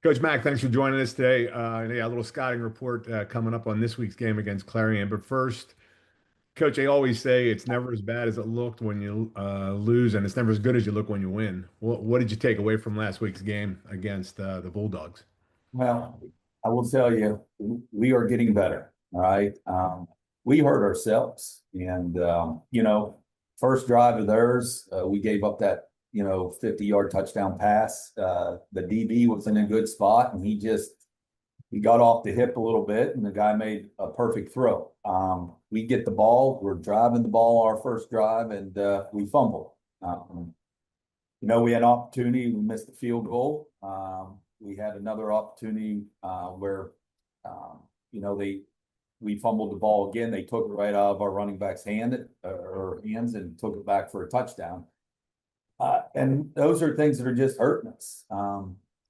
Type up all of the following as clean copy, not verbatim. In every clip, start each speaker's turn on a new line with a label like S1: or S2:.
S1: Coach Mack, thanks for joining us today. Yeah, a little scouting report coming up on this week's game against Clarion. But first, Coach, I always say it's never as bad as it looked when you lose, and it's never as good as you look when you win. What did you take away from last week's game against the Bulldogs?
S2: Well, I will tell you, we are getting better. All right. We hurt ourselves. And, first drive of theirs, we gave up that, 50-yard touchdown pass. The DB was in a good spot and he got off the hip a little bit and the guy made a perfect throw. We get the ball, we're driving the ball our first drive and we fumble. We had an opportunity, we missed the field goal. We had another opportunity where, we fumbled the ball again. They took it right out of our running back's hands and took it back for a touchdown. And those are things that are just hurting us.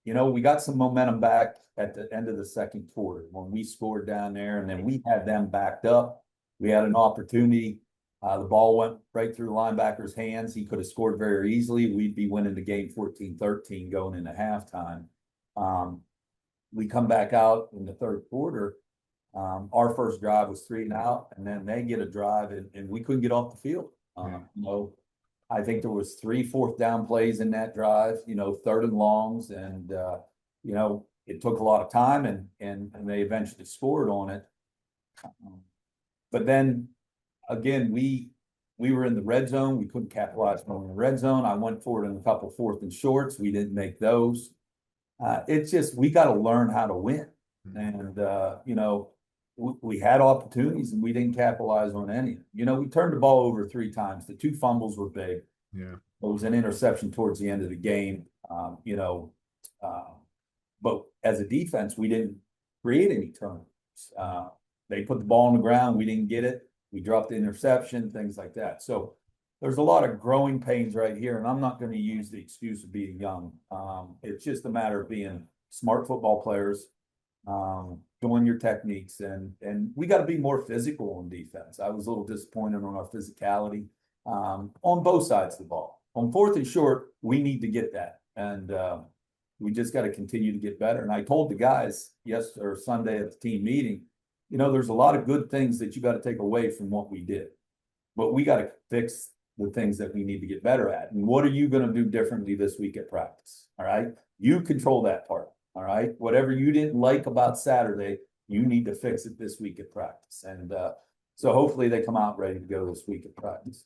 S2: We got some momentum back at the end of the second quarter when we scored down there, and then we had them backed up. We had an opportunity. The ball went right through the linebacker's hands. He could have scored very easily. We'd be winning the game 14-13 going into halftime. We come back out in the third quarter. Our first drive was 3 and out, and then they get a drive, and we couldn't get off the field. I think there was 3 fourth down plays in that drive, third and longs, and it took a lot of time, and they eventually scored on it. But then again, we were in the red zone. We couldn't capitalize on the red zone. I went for it in a couple fourth and shorts. We didn't make those. It's just we got to learn how to win, and we had opportunities and we didn't capitalize on any. We turned the ball over 3 times. The 2 fumbles were big.
S1: Yeah,
S2: it was an interception towards the end of the game. But as a defense, we didn't create any turnovers. They put the ball on the ground. We didn't get it. We dropped the interception, things like that. So there's a lot of growing pains right here, and I'm not going to use the excuse of being young. It's just a matter of being smart football players, doing your techniques, and we got to be more physical on defense. I was a little disappointed on our physicality on both sides of the ball. On fourth and short, we need to get that, and we just got to continue to get better. And I told the guys Sunday at the team meeting, there's a lot of good things that you got to take away from what we did, but we got to fix the things that we need to get better at. And what are you going to do differently this week at practice? All right. You control that part. All right. Whatever you didn't like about Saturday, you need to fix it this week at practice. And so hopefully they come out ready to go this week at practice.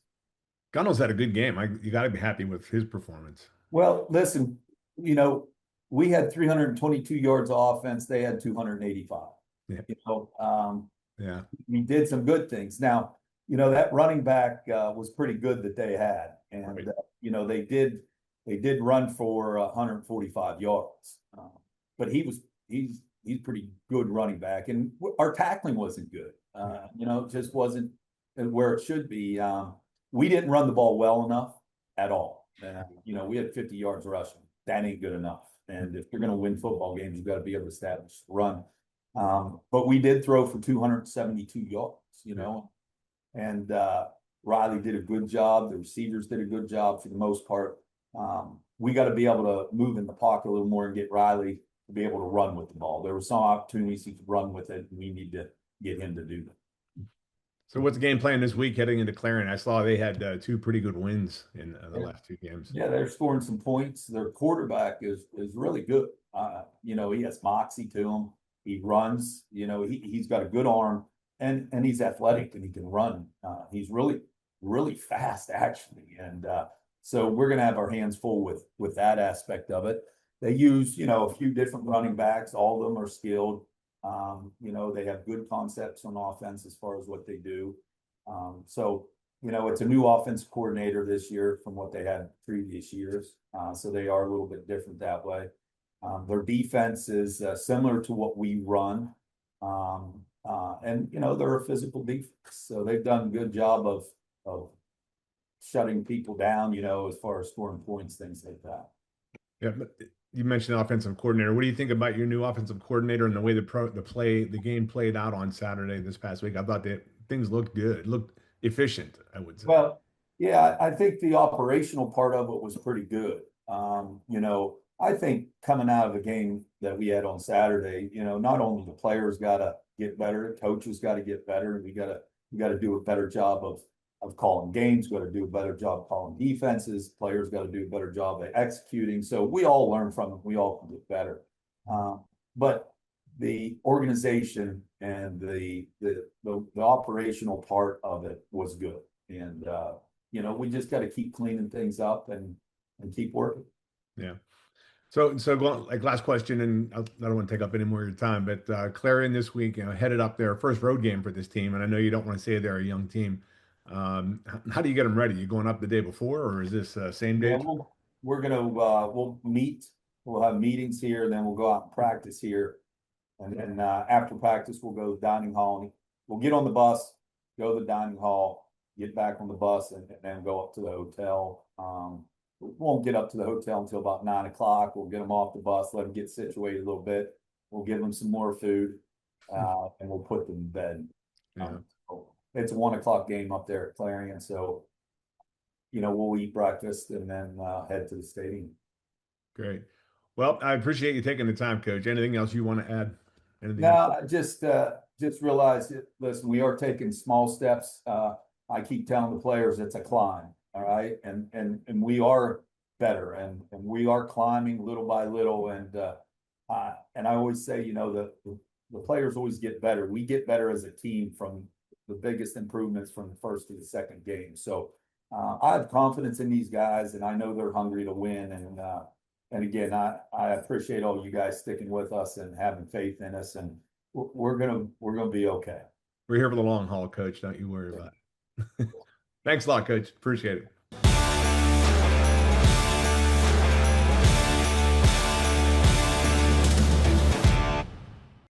S1: Gunnell's had a good game. You got to be happy with his performance.
S2: Well, listen, we had 322 yards of offense. They had 285.
S1: Yeah.
S2: Yeah. We did some good things. Now, that running back was pretty good that they had, and right. They did run for 145 yards, but he's pretty good running back, and our tackling wasn't good. It just wasn't where it should be. We didn't run the ball well enough at all. We had 50 yards rushing. That ain't good enough. And if you're going to win football games, you've got to be able to establish the run. But we did throw for 272 yards, and Riley did a good job. The receivers did a good job for the most part. We got to be able to move in the pocket a little more and get Riley to be able to run with the ball. There were some opportunities he could run with it, and we need to get him to do that.
S1: So what's the game plan this week heading into Clarion? I saw they had 2 pretty good wins in the last 2 games.
S2: Yeah, they're scoring some points. Their quarterback is really good. He has moxie to him. He runs. He's got a good arm, and he's athletic and he can run. He's really, really fast actually, and so we're going to have our hands full with that aspect of it. They use a few different running backs. All of them are skilled. They have good concepts on offense as far as what they do. So it's a new offensive coordinator this year from what they had previous years. So they are a little bit different that way. Their defense is similar to what we run. And they're a physical defense. So they've done a good job of shutting people down, as far as scoring points, things like that.
S1: Yeah, but you mentioned the offensive coordinator. What do you think about your new offensive coordinator and the way the game played out on Saturday this past week? I thought that things looked good, looked efficient, I would say.
S2: Well, yeah, I think the operational part of it was pretty good. I think coming out of the game that we had on Saturday, not only the players got to get better, coaches got to get better, and we got to do a better job of calling games. Got to do a better job calling defenses. Players got to do a better job at executing. So we all learn from it. We all can get better. But the organization and the operational part of it was good, and we just got to keep cleaning things up and keep working.
S1: Yeah. So going like last question, and I don't want to take up any more of your time, but Clarion this week, headed up their first road game for this team, and I know you don't want to say they're a young team. How do you get them ready? You going up the day before, or is this same
S2: Yeah,
S1: day?
S2: we're gonna we'll meet. We'll have meetings here, and then we'll go out and practice here. And then after practice, we'll go to the dining hall. And we'll get on the bus, go to the dining hall, get back on the bus, and then go up to the hotel. We won't get up to the hotel until about 9 o'clock. We'll get them off the bus, let them get situated a little bit. We'll give them some more food, and we'll put them in bed.
S1: Yeah,
S2: So it's a 1 o'clock game up there at Clarion, so we'll eat breakfast and then head to the stadium.
S1: great. Well, I appreciate you taking the time, Coach. Anything else you want to add? Anything else?
S2: No, I just realized it. Listen, we are taking small steps. I keep telling the players it's a climb, all right, and we are better, and we are climbing little by little, and I always say, the players always get better. We get better as a team from the biggest improvements from the first to the second game. So I have confidence in these guys, and I know they're hungry to win, and again, I appreciate all you guys sticking with us and having faith in us, and we're gonna be okay.
S1: We're here for the long haul, Coach. Don't you worry about it. Thanks a lot, Coach. Appreciate it.